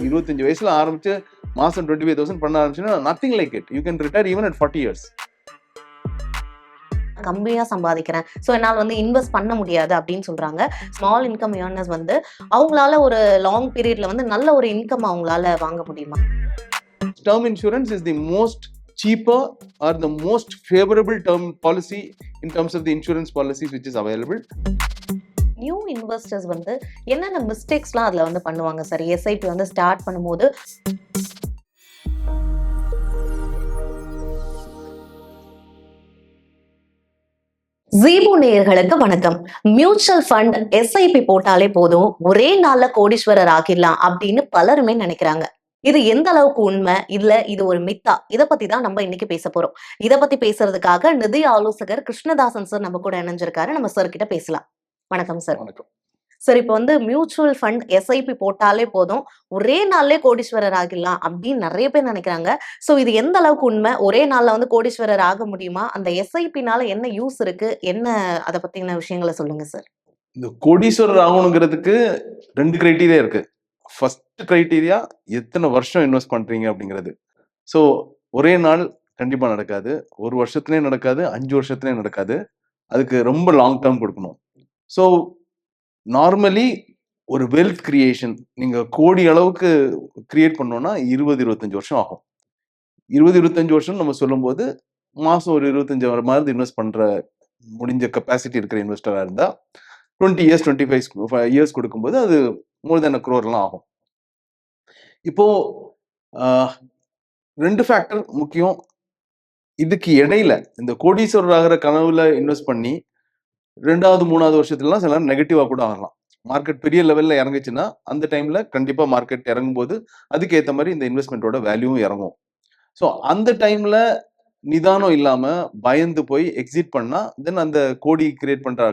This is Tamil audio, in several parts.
25 வயசுல ஆரம்பிச்சு மாசம் 25,000 பண்ண ஆரம்பிச்சுன்னா nothing like it. You can retire even at 40 years. கம்மியா சம்பாதிக்கிறேன், ஸோ என்னால் வந்து இன்வெஸ்ட் பண்ண முடியாது அப்படின்னு சொல்றாங்க. ஸ்மால் இன்கம் ஏர்னர்ஸ் வந்து அவங்களால ஒரு லாங் பீரியட்ல வந்து நல்ல ஒரு இன்கம் அவங்களால வாங்க முடியுமா? Term insurance is the most cheaper or the most favorable term policy in terms of the insurance policies which is available. New investors வந்து என்னென்ன மிஸ்டேக்ஸ்லாம் அதில் வந்து பண்ணுவாங்க சார் எஸ்ஐபி வந்து ஸ்டார்ட் பண்ணும்போது? ஜீபு நேயர்களுக்கு வணக்கம். மியூச்சுவல் ஃபண்ட் எஸ்ஐபி போட்டாலே போதும் ஒரே நாள்ல கோடீஸ்வரர் ஆகிடலாம் அப்படின்னு பலருமே நினைக்கிறாங்க. இது எந்த அளவுக்கு உண்மை, இல்ல இது ஒரு மித்தா? இத பத்தி தான் நம்ம இன்னைக்கு பேச போறோம். இத பத்தி பேசுறதுக்காக நிதி ஆலோசகர் கிருஷ்ணதாசன் சார் நம்ம கூட இணைஞ்சிருக்காரு. நம்ம சார் கிட்ட பேசலாம். வணக்கம் சார். வணக்கம் சார், இப்போ வந்து மியூச்சுவல் ஃபண்ட் எஸ்ஐபி போட்டாலே போதும் ஒரே நாள்லயே கோடீஸ்வரர் ஆகிடலாம் அப்படின்னு நிறைய பேர் நினைக்கிறாங்க. சோ இது எந்த அளவுக்கு உண்மை? ஒரே நாள்ல வந்து கோடீஸ்வரர் ஆக முடியுமா? அந்த எஸ்ஐபினால என்ன யூஸ் இருக்கு? என்ன அதை பத்தின விஷயங்களை சொல்லுங்க சார். இந்த கோடீஸ்வரர் ஆகணுங்கிறதுக்கு 2 கிரைட்டீரியா இருக்கு. ஃபர்ஸ்ட் கிரைட்டீரியா எத்தனை வருஷம் இன்வெஸ்ட் பண்றீங்க அப்படிங்கிறது. ஸோ ஒரே நாள் கண்டிப்பா நடக்காது, 1 வருஷத்துலயே நடக்காது, 5 வருஷத்துலயே நடக்காது. அதுக்கு ரொம்ப லாங் டேர்ம் கொடுக்கணும். ஸோ நார்மலி ஒரு வெல்த் கிரியேஷன் நீங்க கோடி அளவுக்கு கிரியேட் பண்ணோம்னா 20-25 வருஷம் ஆகும். 20-25 வருஷம் நம்ம சொல்லும்போது மாசம் ஒரு 25 மாதிரி இன்வெஸ்ட் பண்ற முடிஞ்ச கெப்பாசிட்டி இருக்கிற இன்வெஸ்டரா இருந்தா 20 years 25 years கொடுக்கும்போது அது மோர் தென் crore ஆகும். இப்போ 2 ஃபேக்டர் முக்கியம். இதுக்கு இடையில இந்த கோடீஸ்வரர் ஆகிற கனவுல இன்வெஸ்ட் பண்ணி 2வது 3வது வருஷத்துலலாம் சில நெகட்டிவா கூட ஆகலாம். மார்க்கெட் பெரிய லெவல்ல இறங்குச்சுன்னா அந்த டைம்ல கண்டிப்பா மார்க்கெட் இறங்கும் போது அதுக்கு ஏத்த மாதிரி இந்த இன்வெஸ்ட்மெண்ட்டோட வேல்யூவும் இறங்கும். ஸோ அந்த டைம்ல நிதானம் இல்லாம பயந்து போய் எக்ஸிட் பண்ணா தென் அந்த கோடி கிரியேட் பண்ற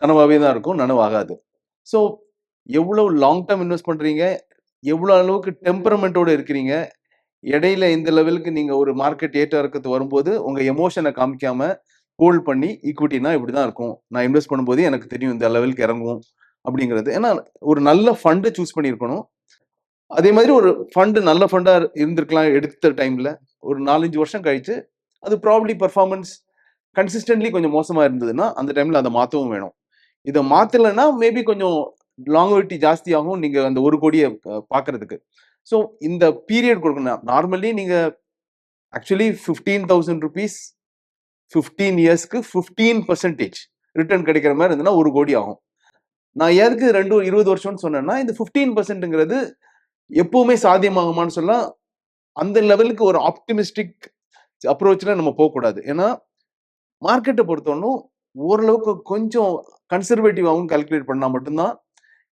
கனவாவே தான் இருக்கும், நனவாகாது. ஸோ எவ்வளவு லாங் டேர்ம் இன்வெஸ்ட் பண்றீங்க, எவ்வளவு அளவுக்கு டெம்பரமெண்டோட இருக்கிறீங்க, இடையில இந்த லெவலுக்கு நீங்க ஒரு மார்க்கெட் ஏற்ற இறக்கத்து வரும்போது உங்க எமோஷனை காமிக்காம ஹோல்ட் பண்ணி ஈக்விட்டினா இப்படிதான் இருக்கும், நான் இன்வெஸ்ட் பண்ணும்போது எனக்கு தெரியும் இந்த லெவலுக்கு இறங்கும் அப்படிங்கிறது. ஏன்னா ஒரு நல்ல ஃபண்டை சூஸ் பண்ணியிருக்கணும். அதே மாதிரி ஒரு ஃபண்டு நல்ல ஃபண்டா இருந்திருக்கலாம் எடுத்த டைம்ல. ஒரு 4-5 வருஷம் கழிச்சு அது ப்ராபப்ளி பர்ஃபார்மன்ஸ் கன்சிஸ்டன்ட்லி கொஞ்சம் மோசமா இருந்ததுன்னா அந்த டைம்ல அதை மாற்றவும் வேணும். இதை மாத்தலைன்னா மேபி கொஞ்சம் லாங்குவிட்டி ஜாஸ்தியாகும் நீங்க அந்த 1 கோடியை பார்க்கறதுக்கு. ஸோ இந்த பீரியட் கொடுக்கணும். நார்மலி நீங்க ஆக்சுவலி 15,000 rupees 15 இயர்ஸ்க்கு 15% ரிட்டர்ன் கிடைக்கிற மாதிரி இருந்ததுன்னா 1 கோடி ஆகும். நான் எதுக்கு 20 வருஷம்னு சொன்னேன்னா இந்த 15%ங்கிறது எப்பவுமே சாத்தியமாகுமான்னு சொல்ல அந்த லெவலுக்கு ஒரு ஆப்டிமிஸ்டிக் அப்ரோச்ல நம்ம போகக்கூடாது. ஏன்னா மார்க்கெட்டை பொறுத்தவரைக்கும் ஓரளவுக்கு கொஞ்சம் கன்சர்வேட்டிவாகவும் கால்குலேட் பண்ணா மட்டும்தான்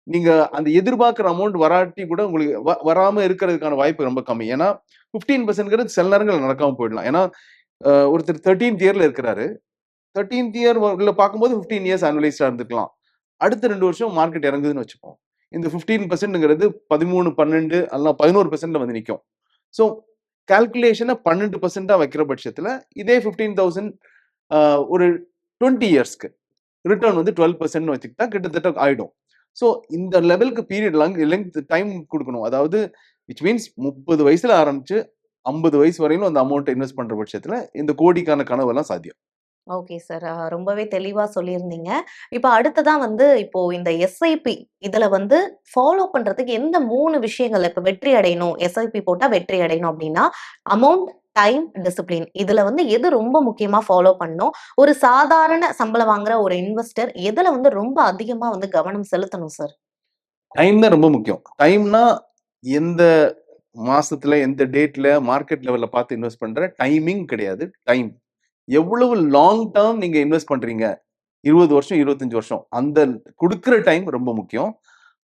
நீங்க அந்த எதிர்பார்க்குற அமௌண்ட் வராட்டி கூட உங்களுக்கு வராம இருக்கிறதுக்கான வாய்ப்பு ரொம்ப கம்மி. ஏன்னா 15% சில நேரங்கள் நடக்காம போயிடலாம். ஏன்னா ஒருத்தர் 13th இயர்ல இருக்கிறாரு, 13th இயர் பார்க்கும்போது 15 இயர்ஸ் அனலைஸ்டா இருந்துக்கலாம். அடுத்த 2 வருஷம் மார்க்கெட் இறங்குதுன்னு வச்சுப்போம். இந்த 15%ங்கிறது 13, 12 அல்ல 11% வந்து நிற்கும். ஸோ கால்குலேஷனை 12% வைக்கிற பட்சத்துல இதே 15,000 ஒரு 20 இயர்ஸ்க்கு ரிட்டர்ன் வந்து 12% வச்சுக்கிட்டா கிட்டத்தட்ட ஆயிடும். ஸோ இந்த லெவலுக்கு பீரியட் லெங்த் டைம் கொடுக்கணும். அதாவது விச் மீன்ஸ் 30 வயசுல ஆரம்பிச்சு 50 வயசு வரையிலும் அந்த அமௌண்ட் இன்வெஸ்ட் பண்ற பட்சத்துல இந்த கோடிக்கான கனவெல்லாம் சாத்தியம். ஓகே சார், ரொம்பவே தெளிவா சொல்லியிருந்தீங்க. இப்போ அடுத்ததா வந்து இப்போ இந்த எஸ்ஐபி இதுல வந்து ஃபாலோ பண்றதுக்கு எந்த 3 விஷயங்கள் இப்ப வெற்றி அடையணும், எஸ்ஐபி போட்டா வெற்றி அடையணும் அப்படின்னா அமௌண்ட், டைம், டிசிப்ளின் இதுல வந்து எது ரொம்ப முக்கியமா ஃபாலோ பண்ணணும்? ஒரு சாதாரண சம்பளம் வாங்குற ஒரு இன்வெஸ்டர் எதுல வந்து ரொம்ப அதிகமா வந்து கவனம் செலுத்தணும் சார்? டைம் தான் ரொம்ப முக்கியம். டைம்னா எந்த மாசத்துல எந்த டேட்ல மார்க்கெட் லெவல்ல பார்த்து இன்வெஸ்ட் பண்ற டைமிங் கிடையாது. டைம் எவ்வளவு லாங் டேர்ம் நீங்க இன்வெஸ்ட் பண்றீங்க, 20 வருஷம் 25 வருஷம் அந்த கொடுக்குற டைம் ரொம்ப முக்கியம்.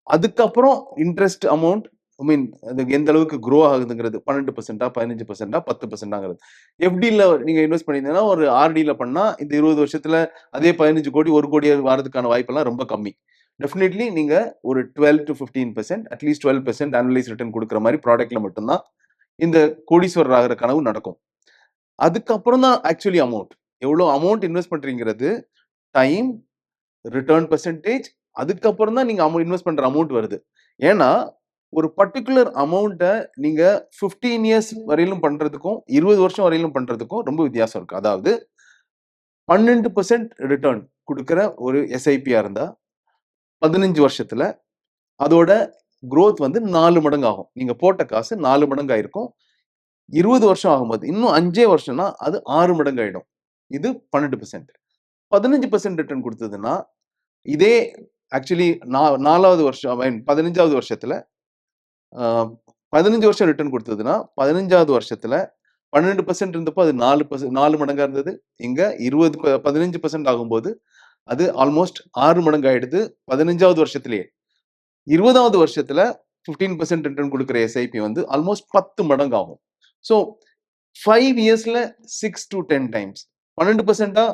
அதுக்கப்புறம் இன்ட்ரெஸ்ட் அமௌண்ட் ஐ மீன் அது எந்த அளவுக்கு க்ரோ ஆகுதுங்கிறது 12%, 15%, 10%. எஃப்டியில் நீங்க இன்வெஸ்ட் பண்ணியிருந்தீங்கன்னா ஒரு ஆர்டியில் பண்ணா இந்த 20 வருஷத்துல அதே 15 கோடி 1 கோடி வரதுக்கான வாய்ப்பெல்லாம் ரொம்ப கம்மி. டெஃபினெட்லி நீங்க ஒரு 12 to 15% அட்லீஸ்ட் 12% அனலைஸ் ரிட்டர்ன் கொடுக்குற மாதிரி ப்ராடக்ட்ல மட்டும்தான் இந்த கோடீஸ்வரர் ஆகிற கனவு நடக்கும். அதுக்கப்புறம் தான் ஆக்சுவலி அமௌண்ட் எவ்வளோ அமௌண்ட் இன்வெஸ்ட் பண்றீங்கிறது, டைம், ரிட்டர்ன் பெர்சன்டேஜ், அதுக்கப்புறம் தான் நீங்க இன்வெஸ்ட் பண்ற அமௌண்ட் வருது. ஏன்னா ஒரு பர்டிகுலர் அமௌண்ட்டை நீங்க 15 இயர்ஸ் வரையிலும் பண்றதுக்கும் 20 வருஷம் வரையிலும் பண்றதுக்கும் ரொம்ப வித்தியாசம் இருக்கு. அதாவது 12% ரிட்டர்ன் கொடுக்கிற ஒரு எஸ்ஐபியா இருந்தா 15 வருஷத்துல அதோட growth வந்து 4 மடங்கு ஆகும். நீங்க போட்ட காசு 4 மடங்கு ஆயிருக்கும். 20 வருஷம் ஆகும்போது இன்னும் 5 வருஷம்னா அது 6 மடங்கு ஆயிடும். இது 12%. 15% ரிட்டர்ன் கொடுத்ததுன்னா இதே ஆக்சுவலி 4வது வருஷம் 15வது வருஷத்துல 15 வருஷம் ரிட்டர்ன் கொடுத்ததுன்னா 15வது வருஷத்துல 12% இருந்தப்போ அது 4 மடங்கா இருந்தது. இங்க 15% ஆகும்போது அது ஆல்மோஸ்ட் 6 மடங்கு ஆயிடுது 15வது வருஷத்திலேயே. 20வது வருஷத்துல 15% ரிட்டர்ன் கொடுக்குற எஸ்ஐபி வந்து ஆல்மோஸ்ட் 10 மடங்கு ஆகும். ஸோ 5 இயர்ஸ்ல 6 to 10 டைம்ஸ் 12%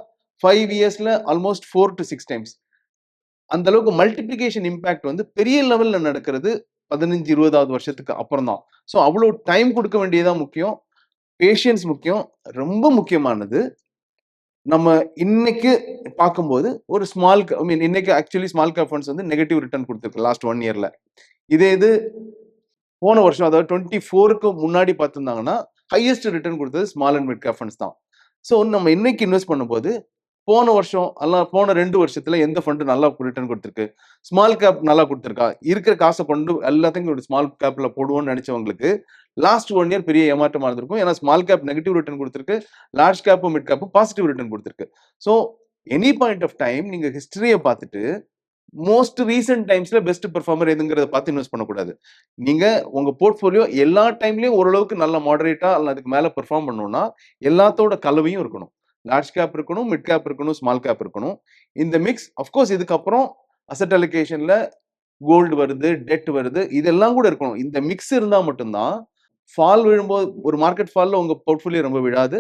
5 இயர்ஸ்ல ஆல்மோஸ்ட் 4 to 6 டைம்ஸ். அந்த அளவுக்கு மல்டிப்ளிகேஷன் இம்பாக்ட் வந்து பெரிய லெவல்ல நடக்கிறது 15-20வது வருஷத்துக்கு அப்புறம் தான். ஸோ அவ்வளோ டைம் கொடுக்க வேண்டியதா முக்கியம். பேஷன்ஸ் முக்கியம். ரொம்ப முக்கியமானது நம்ம இன்னைக்கு பார்க்கும்போது ஒரு இன்னைக்கு ஆக்சுவலி ஸ்மால் கேப் ஃபண்ட்ஸ் வந்து நெகட்டிவ் ரிட்டர்ன் கொடுத்துருக்கு லாஸ்ட் 1 இயர்ல. இது போன வருஷம் அதாவது 24க்கு முன்னாடி பார்த்திருந்தாங்கன்னா ஹையஸ்ட் ரிட்டர்ன் கொடுத்தது small and mid cap funds தான். ஸோ நம்ம இன்னைக்கு இன்வெஸ்ட் பண்ணும்போது போன வருஷம் போன 2 வருஷத்துல எந்த ஃபண்ட் நல்லா ரிட்டர்ன் கொடுத்துருக்கு, ஸ்மால் கேப் நல்லா கொடுத்துருக்கா, இருக்கிற காசை கொண்டு எல்லாத்தையும் ஒரு ஸ்மால் கேப்ல போடுவோம்னு நினைச்சவங்களுக்கு லாஸ்ட் 1 இயர் பெரிய ஏமாற்றமா இருந்திருக்கும். ஏன்னா ஸ்மால் கேப் நெகட்டிவ் ரிட்டர்ன் கொடுத்துருக்கு, லார்ஜ் கேப்பும் மிட் கேப்பும் பாசிட்டிவ் ரிட்டர்ன் கொடுத்துருக்கு. So any point of time நீங்க ஹிஸ்டரியை பார்த்துட்டு மோஸ்ட் ரீசென்ட் டைம்ஸ்ல பெஸ்ட் பெர்ஃபார்மர் எதுங்கிறத பார்த்து இன்வெஸ்ட் பண்ணக்கூடாது. நீங்க உங்க போர்ட்ஃபோலியோ எல்லா டைம்லயும் ஓரளவுக்கு நல்ல மாடரேட்டா அல்ல அதுக்கு மேல பெர்ஃபார்ம் பண்ணணும்னா எல்லாத்தோட கலவையும் இருக்கணும். லார்ஜ் கேப் இருக்கணும், மிட் கேப் இருக்கணும், ஸ்மால் கேப் இருக்கணும். இந்த மிக்ஸ் அஃப்கோர்ஸ் இதுக்கப்புறம் அசெட் அலோகேஷன்ல கோல்டு வருது, டெட் வருது, இதெல்லாம் கூட இருக்கணும். இந்த மிக்ஸ் இருந்தா மட்டும்தான் ஃபால் விழும்போது ஒரு மார்க்கெட் ஃபால்ல உங்க போர்ட்ஃபோலியோ ரொம்ப விழாது.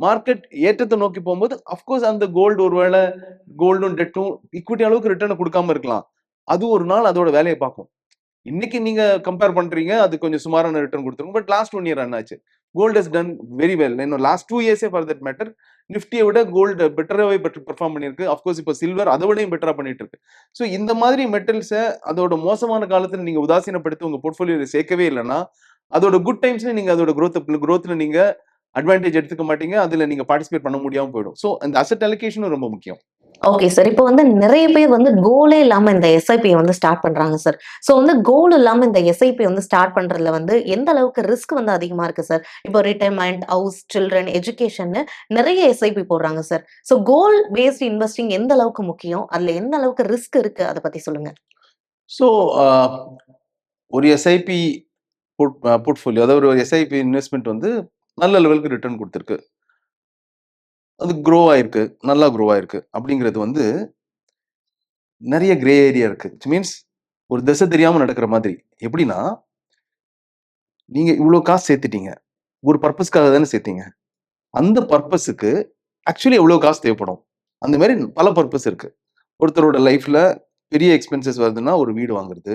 மார்க்கெட் ஏற்றத்தை நோக்கி போகும்போது அஃப்கோர்ஸ் அந்த கோல்டு ஒருவேளை கோல்டும் டெட்டும் ஈக்விட்டி அளவுக்கு ரிட்டர்ன் கொடுக்காம இருக்கலாம். அது ஒரு நாள் அதோட வேலையை பார்க்கும். இன்னைக்கு நீங்க கம்பேர் பண்றீங்க, அது கொஞ்சம் சுமாரான ரிட்டர்ன் கொடுத்துருக்கும். பட் லாஸ்ட் 1 இயர் என்னாச்சு? Gold has done very well. இன்னும் லாஸ்ட் 2 இயர்ஸே ஃபார் தட் மேட்டர் நிஃப்டியை விட கோல்டு பெட்டராகவே பெர்ஃபார்ம் பண்ணியிருக்கு. அஃப்கோர்ஸ் இப்போ சில்வர் அதை விடையும் பெட்டரா பண்ணிட்டு இருக்கு. ஸோ இந்த மாதிரி மெட்டல்ஸை அதோட மோசமான காலத்துல நீங்க உதாசீனப்படுத்தி உங்க போர்ட்ஃபோலியோல சேர்க்கவே இல்லைன்னா அதோட குட் டைம்ஸ்ல நீங்க அதோட growthல நீங்க அட்வான்டேஜ் எடுத்துக்க மாட்டீங்க. அதுல நீங்க பார்ட்டிசிபேட் பண்ண முடியாம போயிடும். ஸோ அந்த அசெட் அலோகேஷனும் ரொம்ப முக்கியம். Okay sir. இப்போ வந்து நிறைய பேர் வந்து கோலே இல்லாம இந்த எஸ்ஐபி வந்து ஸ்டார்ட் பண்றாங்க சார். ஸோ வந்து கோல் இல்லாம இந்த எஸ்ஐபி வந்து ஸ்டார்ட் பண்றதுல வந்து எந்த அளவுக்கு ரிஸ்க் வந்து அதிகமா இருக்கு சார்? இப்போ ரிட்டயர்மெண்ட், ஹவுஸ், சில்ட்ரன், எஜுகேஷன்னு நிறைய எஸ்ஐபி போடுறாங்க சார். ஸோ கோல் பேஸ்ட் இன்வெஸ்டிங் எந்த அளவுக்கு முக்கியம்? அதுல எந்த அளவுக்கு ரிஸ்க் இருக்கு? அதை பத்தி சொல்லுங்க. ஸோ ஒரு எஸ்ஐபி போர்ட்ஃபோலியோ அதாவது ஒரு எஸ்ஐபி இன்வெஸ்ட்மெண்ட் வந்து நல்ல லெவலுக்கு ரிட்டர்ன் கொடுத்துருக்கு, அது க்ரோ ஆயிருக்கு, நல்லா க்ரோ ஆயிருக்கு அப்படிங்கிறது வந்து நிறைய கிரே ஏரியா இருக்கு. மீன்ஸ் ஒரு திசை தெரியாம நடக்கிற மாதிரி. எப்படின்னா நீங்க இவ்வளவு காசு சேர்த்துட்டீங்க, ஒரு பர்பஸ்க்காக தானே சேர்த்தீங்க. அந்த பர்பஸுக்கு ஆக்சுவலி எவ்வளவு காசு தேவைப்படும்? அந்த மாதிரி பல பர்பஸ் இருக்கு. ஒருத்தரோட லைஃப்ல பெரிய எக்ஸ்பென்சஸ் வருதுன்னா ஒரு வீடு வாங்குறது,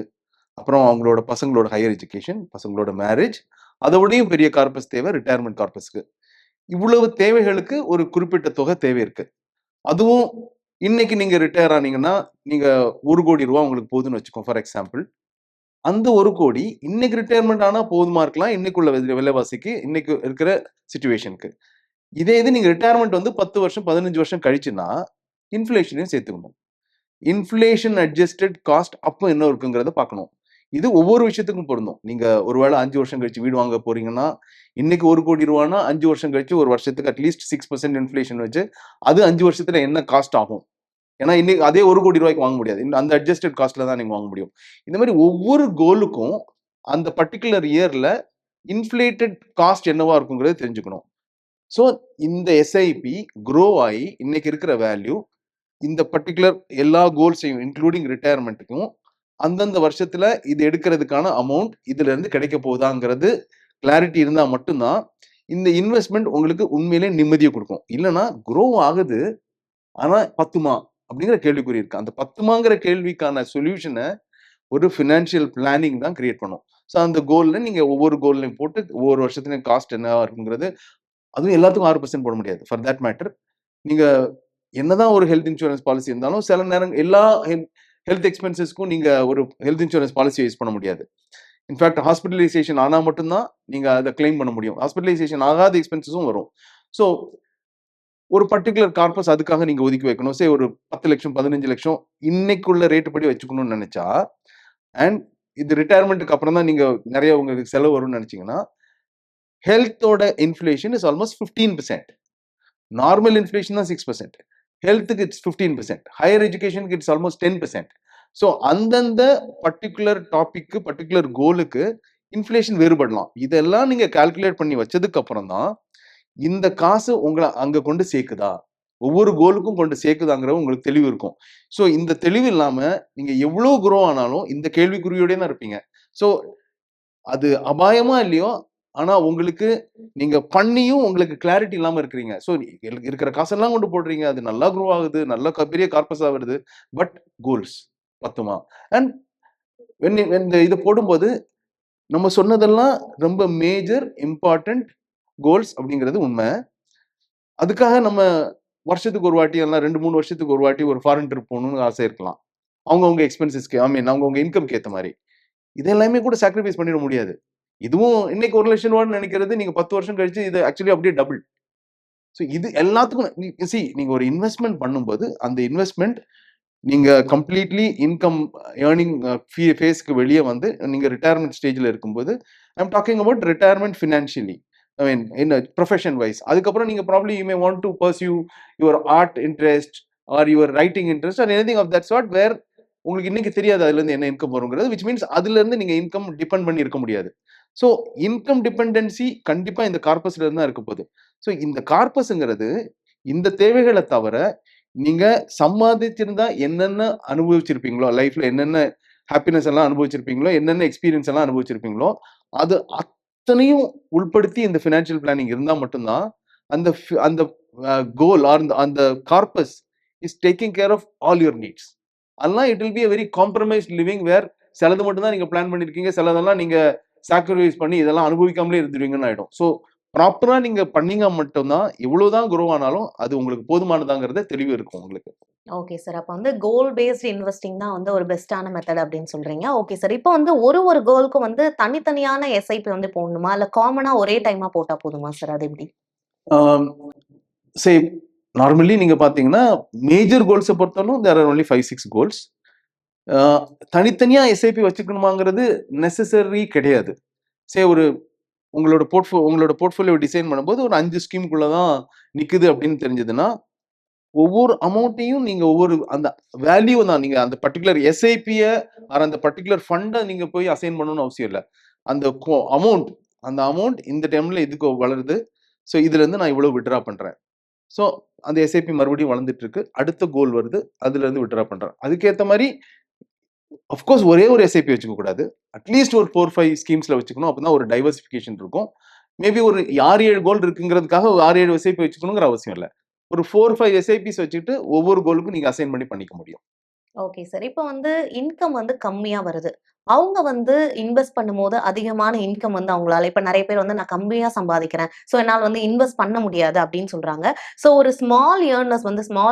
அப்புறம் அவங்களோட பசங்களோட ஹையர் எஜுகேஷன், பசங்களோட மேரேஜ், அதோடையும் பெரிய கார்பஸ் தேவை ரிட்டையர்மெண்ட் கார்பஸ்க்கு. இவ்வளவு தேவைகளுக்கு ஒரு குறிப்பிட்ட தொகை தேவை இருக்கு. அதுவும் இன்னைக்கு நீங்க ரிட்டையர் ஆனீங்கன்னா நீங்க 1 கோடி ரூபாய் உங்களுக்கு போதுன்னு வச்சுக்கோங்க ஃபார் எக்ஸாம்பிள். அந்த 1 கோடி இன்னைக்கு ரிட்டையர்மெண்ட் ஆனா போதுமா இருக்கலாம், இன்னைக்குள்ள விலைவாசிக்கு, இன்னைக்கு இருக்கிற சிச்சுவேஷனுக்கு. இது நீங்க ரிட்டையர்மெண்ட் வந்து 10 வருஷம் 15 வருஷம் கழிச்சுன்னா இன்ஃப்ளேஷனையும் சேர்த்துக்கணும். இன்ஃப்ளேஷன் அட்ஜஸ்டட் காஸ்ட் அப்போ என்ன இருக்குங்கிறத பார்க்கணும். இது ஒவ்வொரு விஷயத்துக்கும் பொருந்தும். நீங்க ஒருவேளை 5 வருஷம் கழிச்சு வீடு வாங்க போறீங்கன்னா இன்னைக்கு 1 கோடி ரூபாய்னா 5 வருஷம் கழிச்சு ஒரு வருஷத்துக்கு அட்லீஸ்ட் 6% இன்ஃப்ளேஷன் வச்சு அது 5 வருஷத்துல என்ன காஸ்ட் ஆகும்? ஏன்னா இன்னைக்கு அதே 1 கோடி ரூபாய்க்கு வாங்க முடியாது. அந்த அட்ஜஸ்டட் காஸ்ட்ல தான் நீங்க வாங்க முடியும். இந்த மாதிரி ஒவ்வொரு கோலுக்கும் அந்த பர்டிகுலர் இயர்ல இன்ஃப்ளேட்டட் காஸ்ட் என்னவா இருக்குங்கிறத தெரிஞ்சுக்கணும். ஸோ இந்த எஸ்ஐபி க்ரோ ஆகி இன்னைக்கு இருக்கிற வேல்யூ இந்த பர்டிகுலர் எல்லா கோல்ஸையும் இன்க்ளூடிங் ரிட்டையர்மெண்ட்டுக்கும் அந்தந்த வருஷத்துல இது எடுக்கிறதுக்கான அமௌண்ட் இதுல இருந்து கிடைக்க போகுதாங்கிறது கிளாரிட்டி இருந்தா மட்டும்தான் இந்த இன்வெஸ்ட்மெண்ட் உங்களுக்கு உண்மையிலே நிம்மதியை கொடுக்கும். இல்லைன்னா க்ரோ ஆகுது ஆனா பத்துமா அப்படிங்கிற கேள்விக்குறி இருக்கு. அந்த பத்துமாங்கிற கேள்விக்கான சொல்யூஷனை ஒரு ஃபினான்ஷியல் பிளானிங் தான் கிரியேட் பண்ணும். ஸோ அந்த கோல்ல நீங்க ஒவ்வொரு கோல்லையும் போட்டு ஒவ்வொரு வருஷத்துலையும் காஸ்ட் என்னவா இருக்குங்கிறது, அதுவும் எல்லாத்துக்கும் 6% போட முடியாது. ஃபார் தட் மேட்டர் நீங்க என்னதான் ஒரு ஹெல்த் இன்சூரன்ஸ் பாலிசி இருந்தாலும் சில நேரம் எல்லா ஹெல்த் எக்ஸ்பென்சஸ்க்கும் நீங்க ஒரு ஹெல்த் இன்சூரன்ஸ் பாலிசி யூஸ் பண்ண முடியாது. இன்ஃபேக்ட் ஹாஸ்பிட்டலைசேஷன் ஆனா மட்டும்தான் நீங்க அதை கிளைம் பண்ண முடியும். ஹாஸ்பிட்டலைசேஷன் ஆகாத எக்ஸ்பென்சஸும் வரும். ஸோ ஒரு பர்டிகுலர் கார்பஸ் அதுக்காக நீங்க ஒதுக்கி வைக்கணும். சே ஒரு 10 லட்சம் 15 லட்சம் இன்னைக்குள்ள ரேட்டு படி வச்சுக்கணும்னு நினைச்சா, அண்ட் இது ரிட்டையர்மெண்ட்டுக்கு அப்புறம் தான் நீங்க நிறைய உங்களுக்கு செலவு வரும்னு நினைச்சீங்கன்னா, ஹெல்த்தோட inflation is almost 15%. Normal inflation தான் 6%. ஹெல்த்துக்கு இட்ஸ் 15%. ஹையர் எஜுகேஷனுக்கு இட்ஸ் ஆல்மோஸ்ட் 10%. ஸோ அந்தந்த பர்டிகுலர் டாபிக்கு பர்டிகுலர் கோலுக்கு இன்ஃப்ளேஷன் வேறுபடலாம். இதெல்லாம் நீங்க கால்குலேட் பண்ணி வச்சதுக்கு அப்புறம் தான் இந்த காசு உங்களை அங்க கொண்டு சேர்க்குதா, ஒவ்வொரு கோலுக்கும் கொண்டு சேர்க்குதாங்கிற உங்களுக்கு தெளிவு இருக்கும். ஸோ இந்த தெளிவு இல்லாம நீங்க எவ்வளவு குரோ ஆனாலும் இந்த கேள்விக்குறியோடய தான் இருப்பீங்க. ஸோ அது அபாயமா இல்லையோ, ஆனா உங்களுக்கு நீங்க பண்ணியும் உங்களுக்கு கிளாரிட்டி இல்லாம இருக்கிறீங்க. ஸோ இருக்கிற காசெல்லாம் கொண்டு போடுறீங்க, அது நல்லா குரோ ஆகுது, நல்ல பெரிய கார்பஸா வருது. பட் கோல்ஸ் பத்துமா? அண்ட் இதை போடும்போது நம்ம சொன்னதெல்லாம் ரொம்ப மேஜர் இம்பார்ட்டன்ட் கோல்ஸ் அப்படிங்கிறது உண்மை. அதுக்காக நம்ம வருஷத்துக்கு ஒரு வாட்டி எல்லாம் 2-3 வருஷத்துக்கு ஒரு வாட்டி ஒரு ஃபாரின் ட்ரிப் போகணும்னு ஆசை இருக்கலாம். அவங்கவுங்க எக்ஸ்பென்சஸ்க்கு, ஐ மீன் அவங்கவுங்க இன்கம்க்கு ஏற்ற மாதிரி. இது எல்லாமே கூட சாக்ரிஃபைஸ் பண்ணிட முடியாது. இதுவும் இன்னைக்கு 1 லட்சம் ரூபான்னு நினைக்கிறது நீங்க 10 வருஷம் கழிச்சு இது ஆக்சுவலி அப்படியே டபுள். ஸோ இது எல்லாத்துக்கும் நீங்க ஒரு இன்வெஸ்ட்மெண்ட் பண்ணும்போது அந்த இன்வெஸ்ட்மெண்ட் நீங்க கம்ப்ளீட்லி இன்கம் ஏர்னிங் ஃபேஸ்க்கு வெளியே வந்து நீங்க ரிட்டையர்மெண்ட் ஸ்டேஜ்ல இருக்கும்போது I'm talking about retirement financially, I mean in profession wise. அதுக்கப்புறம் நீங்க probably you may want to pursue your art interest or your writing interest or anything of that sort where உங்களுக்கு இன்னைக்கு தெரியாது அதுல இருந்து என்ன இன்கம் வருங்கிறது, விச் மீன்ஸ் அதுல இருந்து நீங்க இன்கம் டிபெண்ட் பண்ணி இருக்க முடியாது. ஸோ இன்கம் டிபெண்டன்சி கண்டிப்பா இந்த கார்பஸ்ல இருந்து தான் இருக்க போகுது. ஸோ இந்த கார்பஸ்ங்கிறது இந்த தேவைகளை தவிர நீங்க சம்பாதிச்சிருந்தா என்னென்ன அனுபவிச்சிருப்பீங்களோ, லைஃப்ல என்னென்ன ஹாப்பினஸ் எல்லாம் அனுபவிச்சிருப்பீங்களோ, என்னென்ன எக்ஸ்பீரியன்ஸ் எல்லாம் அனுபவிச்சிருப்பீங்களோ, அது அத்தனையும் உள்படுத்தி இந்த ஃபினான்ஷியல் பிளானிங் இருந்தா மட்டும்தான் அந்த அந்த கோல் ஆர் அந்த corpus is taking care of all your needs. அதெல்லாம் it will be a very compromised living where சிலது மட்டும் தான் நீங்க பிளான் பண்ணிருக்கீங்க, சிலதெல்லாம் நீங்க சாக்ரிஃபைஸ் பண்ணி இதெல்லாம் அனுபவிக்காமலே இருந்துருவீங்கன்னு ஆயிடும். ஸோ ப்ராப்பரா நீங்க பண்ணீங்க மட்டும்தான் எவ்வளவுதான் குரோ ஆனாலும் அது உங்களுக்கு போதுமானதாங்கிறத தெளிவு இருக்கும் உங்களுக்கு. Okay sir. அப்ப வந்து கோல் பேஸ்ட் இன்வெஸ்டிங் தான் வந்து ஒரு பெஸ்ட்டான மெத்தட் அப்படின்னு சொல்றீங்க. Okay sir. இப்போ வந்து ஒரு கோலுக்கும் வந்து தனித்தனியான எஸ்ஐபி வந்து போடணுமா? இல்ல காமனா ஒரே டைமா போட்டா போதுமா சார்? அது எப்படி? சரி, நார்மலி நீங்க பாத்தீங்கன்னா மேஜர் கோல்ஸை பொறுத்தவரைக்கும் தேர் ஆர் ஒன்லி 5-6 கோல்ஸ். தனித்தனியா எஸ்ஐபி வச்சுக்கணுமாங்கிறது நெசசரி கிடையாது. சரி, உங்களோட போர்ட்ஃபோலியோ டிசைன் பண்ணும்போது ஒரு 5 ஸ்கீமுக்குள்ள தான் நிக்குது அப்படின்னு தெரிஞ்சதுன்னா, ஒவ்வொரு அமௌண்ட்டையும் நீங்க ஒவ்வொரு அந்த வேல்யூ தான் நீங்க அந்த பர்டிகுலர் எஸ்ஐபிய அந்த பர்டிகுலர் ஃபண்டை நீங்க போய் அசைன் பண்ணணும்னு அவசியம் இல்லை. அந்த அமௌண்ட் இந்த டைம்ல இதுக்கு வளருது. ஸோ இதுல இருந்து நான் இவ்வளவு விட்ரா பண்றேன். ஸோ அந்த எஸ்ஐபி மறுபடியும் வளர்ந்துட்டு இருக்கு. அடுத்த கோல் வருது, அதுல இருந்து விட்ரா பண்றேன். அதுக்கேற்ற மாதிரி அஃப்கோர்ஸ் ஒரே ஒரு எஸ்ஐபி வச்சுக்க கூடாது. அட்லீஸ்ட் ஒரு 4-5 ஸ்கீம்ஸ்ல வச்சுக்கணும். அப்பதான் ஒரு டைவர்சிஃபிகேஷன் இருக்கும். மேபி ஒரு 6-7 கோல் இருக்குங்கிறதுக்காக 6-7 எஸ்ஐபி வச்சுக்கணுங்கிற அவசியம் இல்லை. ஒரு 4-5 எஸ்ஐபிஸ் வச்சுட்டு ஒவ்வொரு கோலுக்கும் நீங்க அசைன் பண்ணிக்க முடியும். Okay sir. இப்போ வந்து இன்கம் வந்து கம்மியா வருது. அவங்க வந்து இன்வெஸ்ட் பண்ணும்போது அதிகமான இன்கம் வந்து அவங்களால இப்ப நெறைய பேர் வந்து நான் கம்மியா சம்பாதிக்கிறேன். ஸோ என்னால வந்து இன்வெஸ்ட் பண்ண முடியாது அப்படின்னு சொல்றாங்க. ஸோ ஒரு ஸ்மால்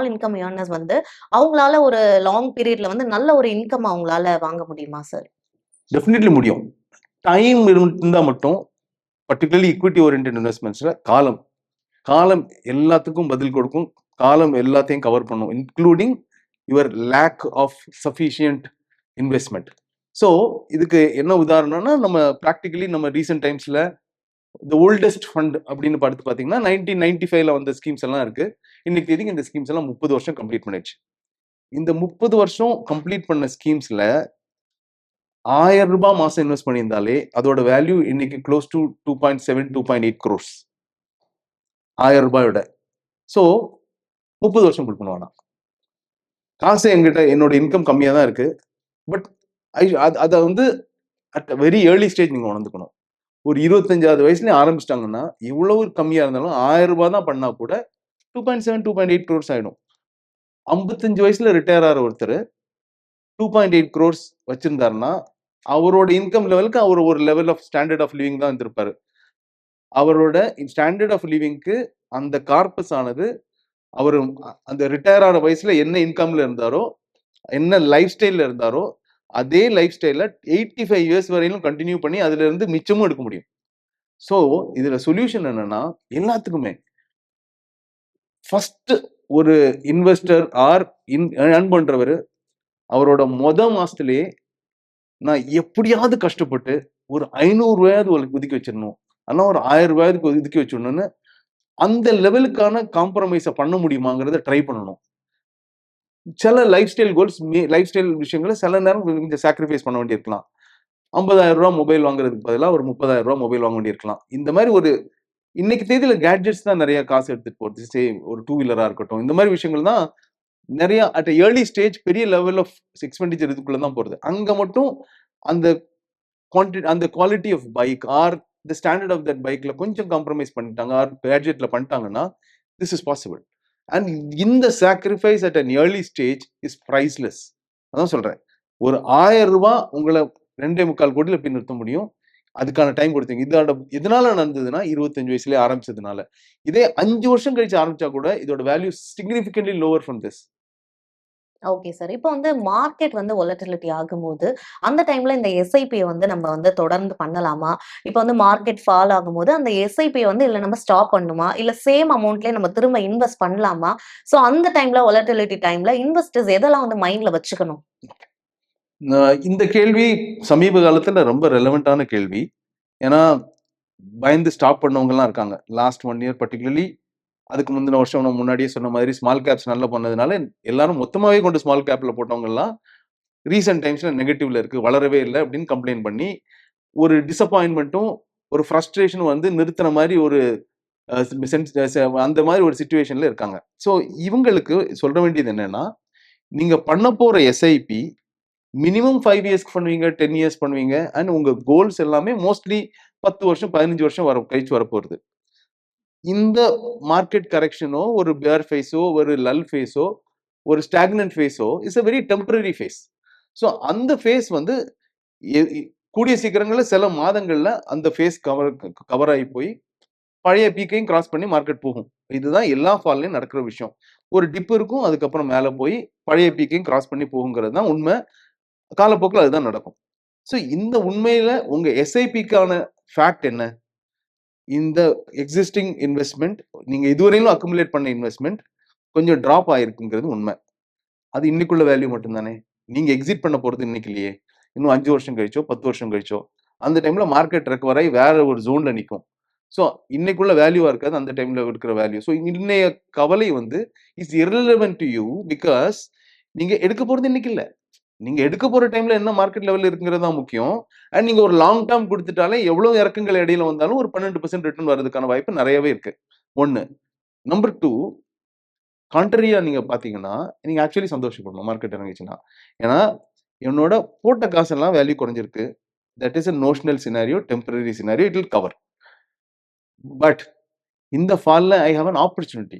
இன்கம் ஏர்னர்ஸ் வந்து அவங்களால ஒரு லாங் பீரியட்ல வந்து நல்ல ஒரு இன்கம் அவங்களால வாங்க முடியுமா சார்? டெஃபினெட்லி முடியும். டைம் இருந்தா மட்டும் பர்டிகுலர்லி ஈக்விட்டி ஓரியன்டட் இன்வெஸ்ட்மெண்ட்ஸ்ல காலம் எல்லாத்துக்கும் பதில் கொடுக்கும். காலம் எல்லாத்தையும் கவர் பண்ணும், including your lack of sufficient investment. So இதுக்கு என்ன உதாரணம்னா, நம்ம ப்ராக்டிகலி நம்ம ரீசெண்ட் டைம்ஸ்ல த ஓல்டஸ்ட் ஃபண்ட் அப்படின்னு பார்த்து பார்த்தீங்கன்னா 1995ல வந்த ஸ்கீம்ஸ் எல்லாம் இருக்கு. இன்னைக்கு தேதிக்கு இந்த ஸ்கீம்ஸ் எல்லாம் 30 வருஷம் கம்ப்ளீட் பண்ணிடுச்சு. இந்த 30 வருஷம் கம்ப்ளீட் பண்ண ஸ்கீம்ஸ்ல 1000 ரூபாய் மாசம் இன்வெஸ்ட் பண்ணியிருந்தாலே அதோட வேல்யூ இன்னைக்கு க்ளோஸ் டு 2.7 2.8 crores 1000 ரூபாயோட. ஸோ 30 வருஷம் கொடுக்கணும். காசு என்னோட இன்கம் கம்மியா தான் இருக்கு. பட் அதை வந்து அட் வெரி ஏர்லி ஸ்டேஜ் நீங்க உணர்ந்துக்கணும். ஒரு 25வது வயசுலயே ஆரம்பிச்சிட்டாங்கன்னா எவ்வளவு கம்மியா இருந்தாலும் 1000 ரூபாய் தான் பண்ணா கூட 2.7 2.8 crores ஆயிடும். 55 வயசுல ரிட்டையர் ஆகிற ஒருத்தர் 2.8 crores வச்சிருந்தாருன்னா அவரோட இன்கம் லெவலுக்கு அவர் ஒரு level of standard of living தான் இருந்திருப்பாரு. அவரோட ஸ்டாண்டர்ட் ஆஃப் லிவிங்க்கு அந்த கார்பஸ் ஆனது அவர் அந்த ரிட்டையர் ஆகிற வயசுல என்ன இன்கம்ல இருந்தாரோ, என்ன லைஃப் ஸ்டைல்ல இருந்தாரோ, அதே லைஃப் ஸ்டைல 85 இயர்ஸ் வரையிலும் கண்டினியூ பண்ணி அதுல இருந்து மிச்சமும் எடுக்க முடியும். ஸோ இதுல சொல்யூஷன் என்னன்னா, எல்லாத்துக்குமே ஃபர்ஸ்ட் ஒரு இன்வெஸ்டர் ஆர் ஏர்ன் பண்றவரு அவரோட மாசத்திலேயே நான் எப்படியாவது கஷ்டப்பட்டு ஒரு 500 ஒதுக்கி வச்சிடணும். ஆனா ஒரு 1000 ஒதுக்கி வச்சிடணும்னு அந்த லெவலுக்கான காம்ப்ரமைஸ பண்ண முடியுமாங்கிறத ட்ரை பண்ணணும். சில லைஃப் ஸ்டைல் விஷயங்கள சில நேரம் கொஞ்சம் சாக்ரிஃபைஸ் பண்ண வேண்டியிருக்கலாம். ரூ. 50,000 மொபைல் வாங்குறதுக்கு பதிலா ஒரு ரூ. 30,000 மொபைல் வாங்க வேண்டியிருக்கலாம். இந்த மாரி ஒரு இன்னைக்கு தேதியில கேட்ஜெட்ஸ் தான் நெறைய காசு எடுத்துட்டு போறது. ஒரு 2 வீலரா இருக்கட்டும். இந்த மாரி விஷயங்கள் தான் நெறைய அட் ஏர்லி ஸ்டேஜ் பெரிய லெவல் ஆஃப் எக்ஸ்பெண்டிச்சர் இதுக்குள்ள தான் போறது. அங்க மட்டும் அந்த அந்த quality of bike or the standard of that பைக்ல கொஞ்சம் காம்ப்ரமைஸ் பண்ணிட்டாங்க ஆர் கேட்ஜெட்ல பண்ணிட்டாங்கன்னா, திஸ் இஸ் பாசிபிள். அண்ட் இந்த sacrifice at an early stage is priceless. அதான் சொல்றேன். ஒரு ரூ. 1000 உங்கள 2.25 கோடியில போய் நிறுத்த முடியும். அதுக்கான டைம் கொடுத்தீங்க. எதனால நடந்ததுன்னா, 25 வயசுலயே ஆரம்பிச்சதுனால. இதே 5 வருஷம் கழிச்சு ஆரம்பிச்சா கூட இதோட value significantly lower from this. Okay sir. இப்போ வந்து மார்க்கெட் வந்து வொலட்டிலிட்டி ஆகும்போது, அந்த டைம்ல இந்த எஸ்ஐபிய வந்து நம்ம வந்து தொடர்ந்து பண்ணலாமா? இப்போ வந்து மார்க்கெட் ஃபால் ஆகும்போது, அந்த எஸ்ஐபிய வந்து இல்ல நம்ம ஸ்டாப் பண்ணணுமா? இல்ல சேம் அமௌண்ட்லயே நம்ம திரும்ப இன்வெஸ்ட் பண்ணலாமா? ஸோ அந்த டைம்ல வொலட்டிலிட்டி டைம்ல இன்வெஸ்டர்ஸ் எதெல்லாம் வந்து மைண்ட்ல வச்சுக்கணும்? இந்த கேள்வி சமீப காலத்துல ரொம்ப ரெலவென்ட்டான கேள்வி. ஏன்னா, பயந்து ஸ்டாப் பண்ணவங்கலாம் இருக்காங்க. லாஸ்ட் 1 இயர் பர்ட்டிகுலர்லி அதுக்கு முந்தின வருஷம் நான் முன்னாடியே சொன்ன மாதிரி ஸ்மால் கேப்ஸ் நல்லா பண்ணதுனால, எல்லாரும் மொத்தமாவே கொண்டு ஸ்மால் கேப்ல போட்டவங்கலாம் ரீசென்ட் டைம்ஸ்ல நெகட்டிவ்ல இருக்கு. வளரவே இல்ல அப்படின்னு கம்ப்ளைண்ட் பண்ணி, ஒரு டிசப்பாயின்ட்மென்ட்டும், ஒரு ஃப்ரஸ்ட்ரேஷனும் வந்து நிறுத்துன மாரி ஒரு அ சென்ஸ் அந்த மாரி ஒரு சிச்சுவேஷன்ல இருக்காங்க. ஸோ இவங்களுக்கு சொல்ல வேண்டியது என்னன்னா, நீங்க பண்ண போற எஸ்ஐபி மினிமம் 5 இயர்ஸ்க்கு பண்ணுவீங்க, 10 இயர்ஸ் பண்ணுவீங்க. அண்ட் உங்க கோல்ஸ் எல்லாமே மோஸ்ட்லி 10 வருஷம், 15 வருஷம் கழிச்சு வரப்போறது. இந்த மார்க்கெட் கரெக்ஷனோ, ஒரு பேர் ஃபேஸோ, ஒரு லல் ஃபேஸோ, ஒரு ஸ்டாக்னன்ட் ஃபேஸோ is a very temporary phase. So அந்த ஃபேஸ் வந்து எ இ கூடிய சீக்கிரங்கள்ல சில மாதங்கள்ல அந்த ஃபேஸ் கவர் ஆகி போய் பழைய பீக்கையும் கிராஸ் பண்ணி மார்க்கெட் போகும். இதுதான் எல்லா ஃபால்லயும் நடக்கிற விஷயம். ஒரு டிப் இருக்கும். அதுக்கப்புறம் மேல போய் பழைய பீக்கையும் கிராஸ் பண்ணி போகுங்கிறது தான் உண்மை. காலப்போக்குல அதுதான் நடக்கும். ஸோ இந்த உண்மையில உங்க எஸ்ஐபிக்கான ஃபேக்ட் என்ன? இந்த எக்ஸிஸ்டிங் இன்வெஸ்ட்மென்ட் நீங்க இதுவரையிலும் அக்குமுலேட் பண்ண இன்வெஸ்ட்மென்ட் கொஞ்சம் டிராப் ஆயிருக்குங்கிறது உண்மை. அது இன்னைக்குள்ள வேல்யூ மட்டும் தானே. நீங்க எக்ஸிட் பண்ண போறது இன்னைக்கு இல்லையே. இன்னும் 5 வருஷம் கழிச்சோ, 10 வருஷம் கழிச்சோ, அந்த டைம்ல மார்க்கெட் ரெக்கவர் ஆகி வேற ஒரு ஜோன்ல நிக்கும். ஸோ இன்னைக்குள்ள வேல்யூவா இருக்காது அந்த டைம்ல இருக்கிற வேல்யூ. ஸோ இன்னைய கவலை வந்து இஸ் இர்ரெலவன்ட் டு யூ பிகாஸ் நீங்க எடுக்க போறது இன்னைக்கு இல்ல. நீங்க எடுக்க போற டைம்ல என்ன மார்க்கெட் லெவல்ல இருக்குங்கிறது தான் முக்கியம். அண்ட் நீங்க ஒரு லாங் டெர்ம் குடுத்துட்டாலே எவ்வளவு இறக்கங்கள் இடையில வந்தாலும் ஒரு 12% ரிட்டர்ன் வரதுக்கான வாய்ப்பு நெறையவே இருக்கு. 1. நம்பர் 2 கான்ட்ரரியா நீங்க பார்த்தீங்கன்னா, நீங்க ஆக்சுவலி சந்தோஷப்படணும் மார்க்கெட் இறங்குச்சுன்னா. ஏன்னா, என்னோட போட்ட காசெல்லாம் வேல்யூ குறைஞ்சிருக்கு. That is a notional scenario, temporary scenario it will cover. But இந்த ஃபால்ல ஐ ஹேவ் அன் ஆப்பர்ச்சுனிட்டி.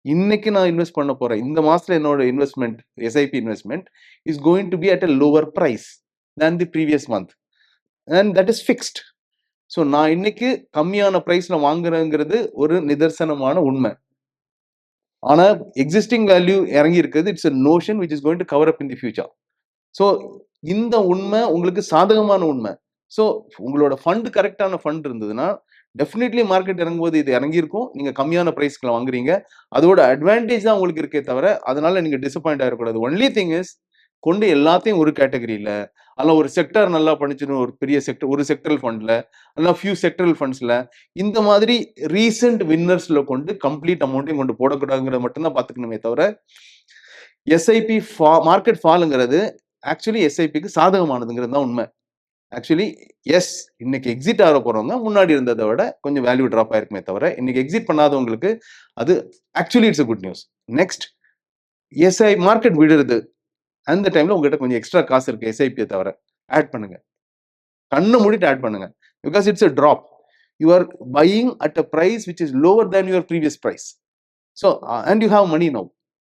இன்னைக்கு நான் இன்வெஸ்ட் பண்ண போறேன். இந்த மாசத்துல என்னோட investment, SIP investment is going to be at a lower price than the previous month. And that is fixed. So நான் இன்னைக்கு கம்மியான பிரைஸ்ல வாங்குறேங்கிறது ஒரு நிதர்சனமான உண்மை. ஆனா எக்ஸிஸ்டிங் வேல்யூ இறங்கி இருக்குது. It's a notion which is going to cover up in the future. So இந்த உண்மை உங்களுக்கு சாதகமான உண்மை. ஸோ உங்களோட ஃபண்ட் கரெக்டான ஃபண்ட் இருந்ததுன்னா, டெஃபினெட்லி மார்க்கெட் இறங்கும்போது இது இறங்கியிருக்கும். நீங்க கம்மியான பிரைஸ்ல வாங்குறீங்க. அதோட அட்வான்டேஜ் தான் உங்களுக்கு இருக்கே தவிர, அதனால நீங்க டிசப்பாயிண்ட் ஆயிடக்கூடாது. ஒன்லி திங் இஸ் கொண்டு எல்லாத்தையும் ஒரு கேட்டகரியில, அல்ல ஒரு செக்டார் நல்லா பண்ணிச்சுன்னு ஒரு பெரிய செக்டர் ஒரு செக்டரல் ஃபண்ட்ல, அல்ல ஃபியூ செக்டரல் ஃபண்ட்ஸ்ல இந்த மாதிரி ரீசென்ட் வின்னர்ஸ்ல கொண்டு கம்ப்ளீட் அமௌண்ட்டையும் கொண்டு போடக்கூடாதுங்கிறத மட்டும் தான் பார்த்துக்கணுமே தவிர, எஸ்ஐபி மார்க்கெட் ஃபால்ங்கிறது ஆக்சுவலி எஸ்ஐபிக்கு சாதகமானதுங்கிறது தான் உண்மை. ஆக்சுவலி எஸ் இன்னைக்கு எக்ஸிட் ஆக போறவங்க முன்னாடி இருந்ததை விட கொஞ்சம் வேல்யூ டிராப் ஆயிருக்குமே தவிர, இன்னைக்கு எக்ஸிட் பண்ணாதவங்களுக்கு அது actually it's good news. Next SI market விடுறது அந்த டைம்ல உங்ககிட்ட கொஞ்சம் எக்ஸ்ட்ரா காசு இருக்கு எஸ்ஐபியை தவிர ஆட் பண்ணுங்க. கண்ணை மூடிட்டு ஆட் பண்ணுங்க. Because it's a drop. You are buying at a price which is lower than your previous price. So and you have money now.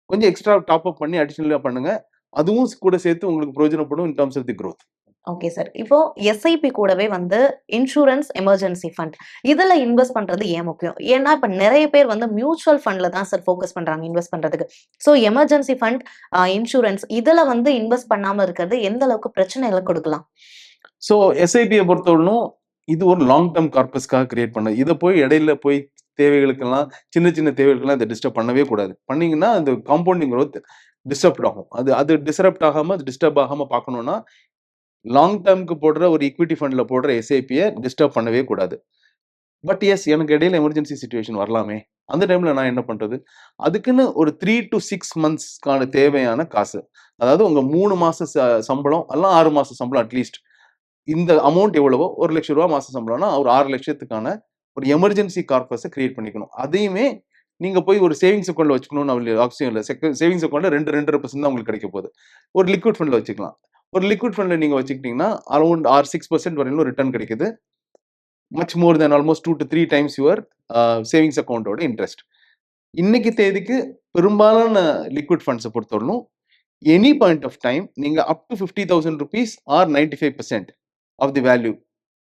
கொஞ்சம் எக்ஸ்ட்ரா டாப் அப் பண்ணி அடிஷனலா பண்ணுங்க. அதுவும் கூட சேர்த்து உங்களுக்கு பிரயோஜனப்படும் in terms of the growth. Okay sir. இப்போ எஸ்ஐபி கூடவே வந்து இன்சூரன்ஸ், எமர்ஜென்சி ஃபண்ட் இதுல இன்வெஸ்ட் பண்றது ஏன் முக்கியம்? ஏன்னா, இப்ப நெறைய பேர் வந்து மியூச்சுவல் ஃபண்ட்ல தான் சார் ஃபோக்கஸ் பண்றாங்க இன்வெஸ்ட் பண்றதுக்கு. ஸோ எமர்ஜென்சி ஃபண்ட், இன்சூரன்ஸ் இதுல வந்து இன்வெஸ்ட் பண்ணாம இருக்கிறது எந்த அளவுக்கு பிரச்சனைகள கொடுக்கலாம்? ஸோ எஸ்ஐபியை பொறுத்தவரையிலும் இது ஒரு லாங் டேர்ம் கார்பஸ்க்காக கிரியேட் பண்ணது. இதை போய் இடையில போய் தேவைகளுக்கெல்லாம் சின்ன சின்ன தேவைகளுக்கெல்லாம் இதை டிஸ்டர்ப் பண்ணவே கூடாது. பண்ணீங்கன்னா அந்த காம்பவுண்டிங் growth டிஸ்டர்ப்ட் ஆகும். அது அது டிஸ்டர்ப்ட் ஆகாம டிஸ்டர்ப் ஆகாம பார்க்கணும்னா லாங் டேர்ம்க்கு போடுற ஒரு ஈக்விட்டி ஃபண்ட்ல போடுற எஸ்ஐபியை டிஸ்டர்ப் பண்ணவே கூடாது. பட் எஸ் எனக்கு இடையில எமர்ஜென்சி சுச்சுவேஷன் வரலாமே, அந்த டைம்ல நான் என்ன பண்றது? அதுக்குன்னு ஒரு 3 to 6 மந்த்ஸ்க்கான தேவையான காசு. அதாவது உங்க 3 மாச சம்பளம் அல்ல 6 மாச சம்பளம் அட்லீஸ்ட். இந்த அமௌண்ட் எவ்வளவோ ரூ. 1,00,000 மாச சம்பளம்னா ஒரு 6,00,000த்துக்கான ஒரு எமர்ஜென்சி கார்பஸ கிரியேட் பண்ணிக்கணும். அதையுமே நீங்க போய் ஒரு சேவிங்ஸ் அக்கவுண்ட்ல வச்சுக்கணும்னு அவசியம் இல்ல. சேவிங்ஸ் அக்கவுண்ட்ல 2% தான் உங்களுக்கு கிடைக்க போகுது. ஒரு லிக்விட் ஃபண்ட்ல வச்சுக்கலாம். ஒரு லிக்விட் ஃபண்ட்ல நீங்க வச்சுக்கிட்டீங்கன்னா அரவுண்ட் 6% வரையிலும் ரிட்டர்ன் கிடைக்குது. Much more then almost 2 to 3 times your savings அக்கவுண்டோட இன்ட்ரெஸ்ட். இன்னைக்கு தேதிக்கு பெரும்பாலான லிக்விட் ஃபண்ட்ஸை பொறுத்தவரையிலும் எனி பாயிண்ட் ஆஃப் டைம் நீங்க up to ₹50,000 or 95% of the value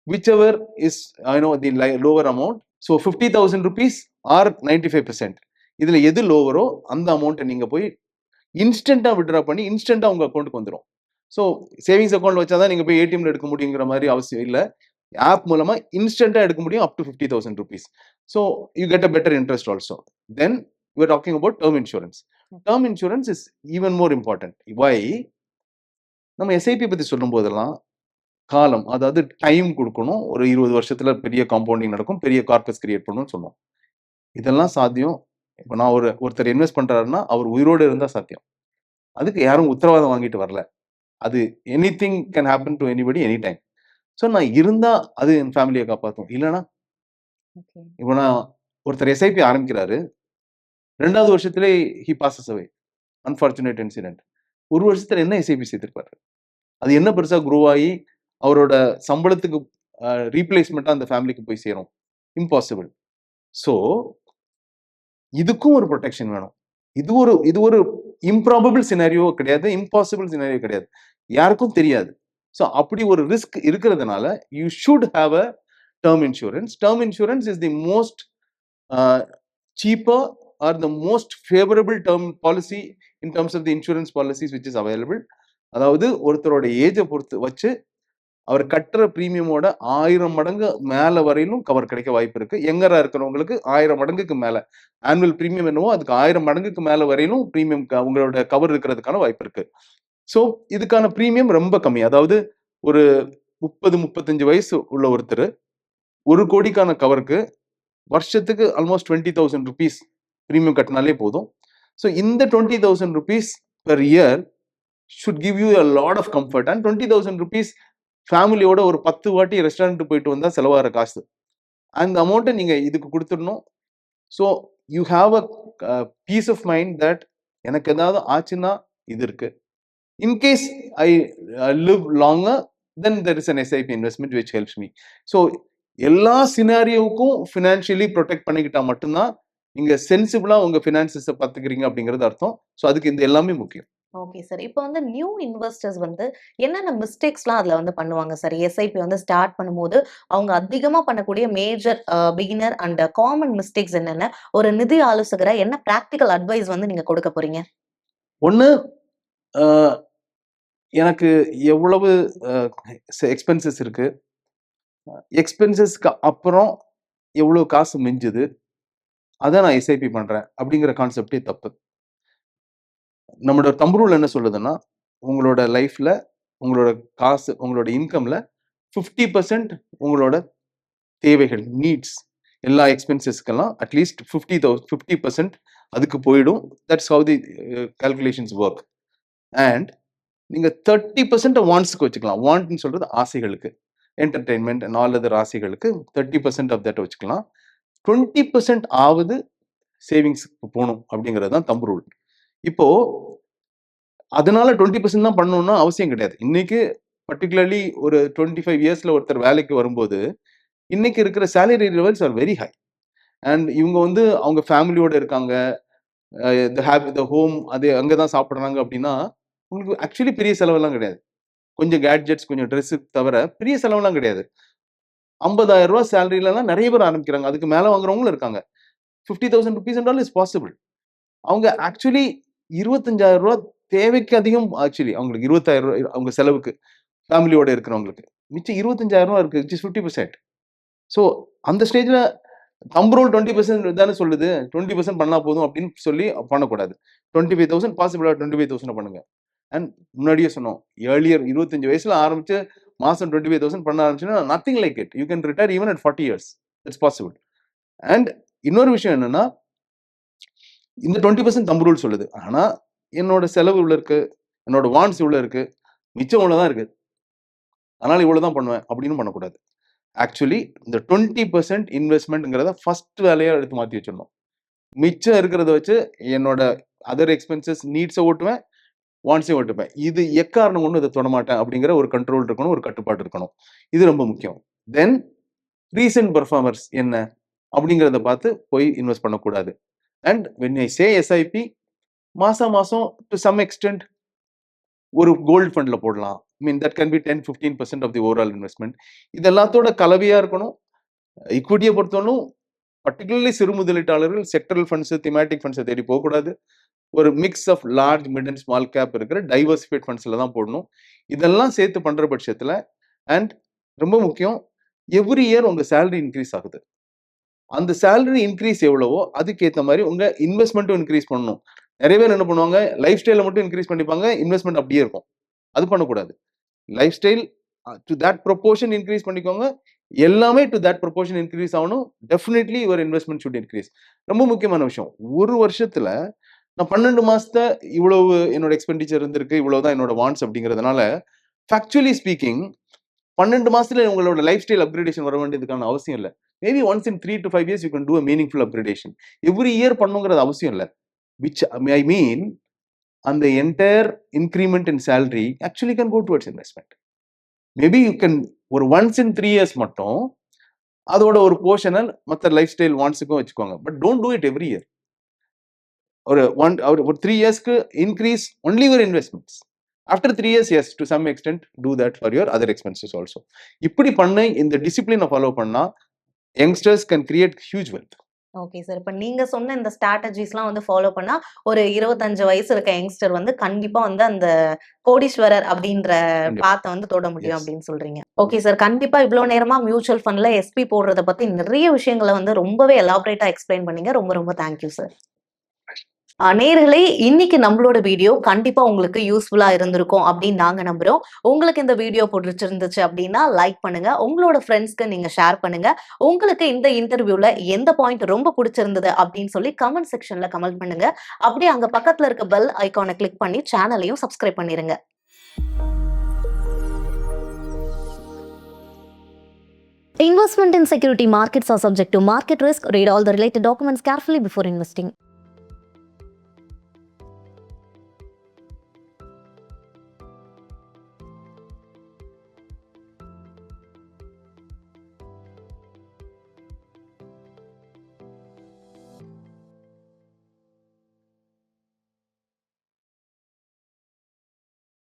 whichever is the lower amount. So ₹50,000 or 95%. இதுல எது லோவரோ அந்த அமௌண்ட்டை நீங்க போய் இன்ஸ்டன்டா வித்ட்ரா பண்ணி இன்ஸ்டன்டா உங்க அக்கௌண்ட்டுக்கு வந்துடும். ஸோ சேவிங்ஸ் அக்கௌண்ட் வச்சாதான் நீங்க போய் ஏடிஎம்ல எடுக்க முடியுங்கிற மாதிரி அவசியம் இல்லை. ஆப் மூலமா இன்ஸ்டன்டா எடுக்க முடியும் up to ₹50,000. So you get a better interest also. Then you are talking about term insurance. Term insurance is even more important. Why? நம்ம எஸ்ஐபி பத்தி சொல்லும் போதெல்லாம் காலம், அதாவது டைம் கொடுக்கணும். ஒரு 20 வருஷத்துல பெரிய காம்பவுண்டிங் நடக்கும், பெரிய கார்பஸ் கிரியேட் பண்ணணும்னு சொன்னோம். இதெல்லாம் சாத்தியம். இப்போ நான் ஒருத்தர் இன்வெஸ்ட் பண்றாருன்னா அவர் உயிரோடு இருந்தா சாத்தியம். அதுக்கு யாரும் உத்தரவாதம் வாங்கிட்டு வரல. அது anything can happen to anybody any time. So நான் இருந்தா அது என் ஃபேமிலியை காப்பாற்றும். இல்லைன்னா இப்போ நான் ஒருத்தர் எஸ்ஐபி ஆரம்பிக்கிறாரு, 2வது வருஷத்திலே he bosses away. Unfortunate incident. ஒரு வருஷத்துல என்ன எஸ்ஐபி சேர்த்திருப்பாரு? அது என்ன பெருசா குரோ ஆகி அவரோட சம்பளத்துக்கு ரீப்ளேஸ்மெண்ட்டா அந்த ஃபேமிலிக்கு போய் சேரும்? இம்பாசிபிள். ஸோ இதுக்கும் ஒரு ப்ரொடெக்ஷன் வேணும். இது ஒரு இம்ப்ராபபிள் சினாரியோ கிடையாது, இம்பாசிபிள் சினாரியோ கிடையாது. யாருக்கும் தெரியாது. ஸோ அப்படி ஒரு ரிஸ்க் இருக்கிறதுனால you should have a term insurance. Term insurance is the most cheaper or the most favorable term policy in terms of the insurance policies which is available. அதாவது ஒருத்தரோட ஏஜை பொறுத்து வச்சு அவர் கட்டுற பிரீமியமோட 1000 மடங்கு மேல வரையிலும் கவர் கிடைக்க வாய்ப்பு இருக்கு. யங்கரா இருக்கிறவங்களுக்கு 1000 மடங்குக்கு மேல ஆனுவல் பிரீமியம் என்னவோ அதுக்கு 1000 மடங்குக்கு மேல வரையிலும் பிரீமியம் உங்களோட கவர் இருக்கிறதுக்கான வாய்ப்பு இருக்கு. ஸோ இதுக்கான பிரீமியம் ரொம்ப கம்மி. அதாவது ஒரு 30-35 வயசு உள்ள ஒருத்தர் 1 கோடிக்கான கவருக்கு வருஷத்துக்கு ஆல்மோஸ்ட் ₹20,000 பிரீமியம் கட்டினாலே போதும். ஸோ இந்த ₹20,000 per year should give you a lot of comfort. And ₹20,000 ஃபேமிலியோட ஒரு 10 வாட்டி ரெஸ்டாரண்ட் போயிட்டு வந்தா செலவாகிற காசு. அந்த அமௌண்ட்டை நீங்க இதுக்கு கொடுத்துடணும். So you have a peace of mind that எனக்கு ஏதாவது ஆச்சுன்னா இது இருக்கு. In case I live longer then there is an SIP investment which helps me. So எல்லா சினாரியோவுக்கும் ஃபினான்ஷியலி ப்ரொடெக்ட் பண்ணிக்கிட்டா மட்டும்தான் நீங்க சென்சிபிளா உங்க ஃபினான்சஸை பார்த்துக்கிறீங்க அப்படிங்கிறது அர்த்தம். ஸோ அதுக்கு இந்த எல்லாமே முக்கியம். Okay sir. இப்போ வந்து நியூ இன்வெஸ்டர்ஸ் வந்து என்னென்ன மிஸ்டேக்ஸ்லாம் அதுல வந்து பண்ணுவாங்க சார்? எஸ்ஐபி வந்து ஸ்டார்ட் பண்ணும்போது அவங்க அதிகமா பண்ணக்கூடிய major beginner and common mistakes என்னென்ன? ஒரு நிதி ஆலோசகரா என்ன பிராக்டிகல் அட்வைஸ் வந்து நீங்க கொடுக்க போறீங்க? ஒண்ணு, எனக்கு எவ்வளவு எக்ஸ்பென்சஸ் இருக்கு, எக்ஸ்பென்சஸ்க்கு அப்புறம் எவ்வளவு காசு மிஞ்சுது, அதை நான் எஸ்ஐபி பண்றேன் அப்படிங்கிற கான்செப்டே தப்பு. நம்மளோட தம்பு ரூல் என்ன சொல்லுதுன்னா, உங்களோட லைஃப்ல உங்களோட காசு உங்களோட இன்கம்ல 50% உங்களோட தேவைகள் நீட்ஸ் எல்லா எக்ஸ்பென்சஸ்க்கெல்லாம் அட்லீஸ்ட் 50% அதுக்கு போயிடும். That's how the calculations work. And நீங்க 30% வாண்ட்ஸ்க்கு வச்சுக்கலாம். வாண்ட்னு சொல்றது ஆசைகளுக்கு, என்டர்டைன்மெண்ட் அண்ட் ஆல் அதர் ஆசைகளுக்கு 30% ஆஃப் தட் வச்சுக்கலாம். 20% ஆவது சேவிங்ஸ்க்கு போகணும் அப்படிங்கிறது தான் தம்பு ரூல். இப்போ அதனால 20% தான் பண்ணணும்னா அவசியம் கிடையாது. இன்னைக்கு பர்டிகுலர்லி ஒரு 25 இயர்ஸ்ல ஒருத்தர் வேலைக்கு வரும்போது இன்னைக்கு இருக்கிற salary levels are very high. And இவங்க வந்து அவங்க ஃபேமிலியோட இருக்காங்க, த ஹோம் அது அங்கே தான் சாப்பிட்றாங்க அப்படின்னா உங்களுக்கு ஆக்சுவலி பெரிய செலவெல்லாம் கிடையாது. கொஞ்சம் கேட்ஜெட்ஸ், கொஞ்சம் ட்ரெஸ் தவிர பெரிய செலவுலாம் கிடையாது. 50,000 ரூபாய் சேலரிலலாம் நிறைய பேர் ஆரம்பிக்கிறாங்க. அதுக்கு மேல வாங்குறவங்களும் இருக்காங்க. 50,000 rupees and all is possible. அவங்க ஆக்சுவலி 25,000 ரூபாய் தேவைக்கு அதிகம். ஆக்சுவலி அவங்களுக்கு 20,000 ரூபாய் அவங்க செலவுக்கு ஃபேமிலியோட இருக்கிறவங்களுக்கு மிச்சம் 25,000 ரூபாய் இருக்கு, which is 50%. ஸோ அந்த ஸ்டேஜ்ல கம்ப்ரோல் 20% தானே சொல்லுது, 20% பண்ணா போதும் அப்படின்னு சொல்லி பண்ணக்கூடாது. 25,000 பாசிபிளா 25,000 பண்ணுங்க. அண்ட் முன்னாடியே சொன்னோம், ஏர்லியர் 25 வயசுல ஆரம்பிச்சு மாசம் 25,000 பண்ண ஆரம்பிச்சுன்னா nothing like it. You can retire even at 40 years. It's possible. And இன்னொரு விஷயம் என்னன்னா, இந்த 20% தம்பு ரூல் சொல்லுது. ஆனா என்னோட செலவு இவ்வளவு இருக்கு, என்னோட வான்ஸ் இவ்வளவு இருக்கு, மிச்சம் இவ்வளவுதான் இருக்கு, அதனால இவ்வளவுதான் பண்ணுவேன் அப்படின்னு பண்ணக்கூடாது. ஆக்சுவலி இந்த 20% இன்வெஸ்ட்மெண்ட்ங்கிறத ஃபர்ஸ்ட் வேலையா எடுத்து மாத்தி வச்சிடணும். மிச்சம் இருக்கிறத வச்சு என்னோட அதர் எக்ஸ்பென்சஸ், நீட்ஸை ஓட்டுவேன், வான்ஸையும் ஓட்டுவேன். இது எக்காரணம் ஒன்றும் இதை தொடமாட்டேன் அப்படிங்கிற ஒரு கண்ட்ரோல் இருக்கணும், ஒரு கட்டுப்பாடு இருக்கணும். இது ரொம்ப முக்கியம். தென் ரீசெண்ட் பெர்ஃபார்மர்ஸ் என்ன அப்படிங்கிறத பார்த்து போய் இன்வெஸ்ட் பண்ணக்கூடாது. And when I say SIP, மாசம் டு சம் எக்ஸ்டென்ட் ஒரு கோல்டு ஃபண்ட்ல போடலாம். That can be 10-15% of the overall investment. இது எல்லாத்தோட கலவையா இருக்கணும். ஈக்விட்டியை பொறுத்தவரைக்கும் பர்டிகுலர்லி சிறு முதலீட்டாளர்கள் செக்டரல் ஃபண்ட்ஸ், திமேட்டிக் ஃபண்ட்ஸை தேடி போகக்கூடாது. ஒரு mix of large, mid and small cap இருக்கிற டைவர்சிஃபைட் ஃபண்ட்ஸ்ல தான் போடணும். இதெல்லாம் சேர்த்து பண்ற பட்சத்துல, அண்ட் ரொம்ப முக்கியம், எவ்ரி இயர் உங்க சேலரி இன்க்ரீஸ் ஆகுது. அந்த சேலரி இன்க்ரீஸ் எவ்வளவோ அதுக்கேற்ற மாதிரி உங்க இன்வெஸ்ட்மெண்ட்டும் இன்க்ரீஸ் பண்ணணும். நிறைய பேர் என்ன பண்ணுவாங்க, லைஃப் ஸ்டைலை மட்டும் இன்க்ரீஸ் பண்ணிப்பாங்க, இன்வெஸ்ட்மெண்ட் அப்படியே இருக்கும். அது பண்ணக்கூடாது. Life style to that proportion increase பண்ணிக்கோங்க. எல்லாமே டு தட் ப்ரொபோர்ஷன் இன்க்ரீஸ் ஆகணும். Definitely your investment should increase. ரொம்ப முக்கியமான விஷயம், ஒரு வருஷத்துல நான் 12 மாசத்தை இவ்வளவு என்னோட எக்ஸ்பெண்டிச்சர் இருந்திருக்கு, இவ்வளவுதான் என்னோட வான்ஸ் அப்படிங்கிறதுனால, ஃபேக்சுவலி ஸ்பீக்கிங் 12 மாசத்துல உங்களோட லைஃப் ஸ்டைல் அப்கிரேடேஷன் வர வேண்டியதுக்கான அவசியம் இல்லை. Maybe once in 3 to 5 years you can do a meaningful upgradation. Every year பண்ணுங்கிறது அவசியம் இல்லை. which I mean அந்த entire increment in salary actually can go towards investment. Maybe you can ஒரு once in 3 years மட்டும் அதோட ஒரு போர்ஷனை மற்ற லைஃப் ஸ்டைல் வான்ஸுக்கும் வச்சுக்கோங்க. But don't do it every year. ஒரு 3 yearsக்கு increase only your investments. After 3 years, yes, to some extent do that for your other expenses also. இப்படி பண்ண இந்த டிசிப்ளினை ஃபாலோ பண்ணா youngsters can create huge wealth. Okay sir. இப்ப நீங்க சொன்ன இந்த ஸ்ட்ராட்டஜிஸ்லாம் வந்து ஃபாலோ பண்ணா ஒரு 25 வயசு இருக்க யங்ஸ்டர் வந்து கண்டிப்பா வந்து அந்த கோடீஸ்வரர் அப்படின்ற பாத்தை வந்து தொட முடியும் அப்படின்னு சொல்றீங்க. Okay sir. கண்டிப்பா இவ்வளவு நேரமா மியூச்சுவல் ஃபண்ட்ல எஸ்பி போடுறத பத்தி நிறைய விஷயங்களை வந்து ரொம்பவே எலாபரேட்டா எக்ஸ்பிளைன் பண்ணீங்க. ரொம்ப ரொம்ப தேங்க்யூ சார். நேயர்களே, இன்னைக்கு நம்மளோட வீடியோ கண்டிப்பா உங்களுக்கு யூஸ்ஃபுல்லா இருந்திருக்கும் அப்படின்னு நாங்க நம்புறோம். உங்களுக்கு இந்த வீடியோ பிடிச்சிருந்துச்சு அப்படின்னா லைக் பண்ணுங்க, உங்களோட ஃப்ரெண்ட்ஸ்க்கு நீங்க ஷேர் பண்ணுங்க. உங்களுக்கு இந்த இன்டர்வியூல எந்த பாயிண்ட் ரொம்ப பிடிச்சிருந்தது அப்படின்னு சொல்லி கமெண்ட் செக்ஷன்ல கமெண்ட் பண்ணுங்க. அப்படியே அங்க பக்கத்துல இருக்க பெல் ஐகானை கிளிக் பண்ணி சேனலையும் சப்ஸ்கிரைப் பண்ணிருங்க. Investment in security markets are subject to market risk. Read all the related documents carefully before investing.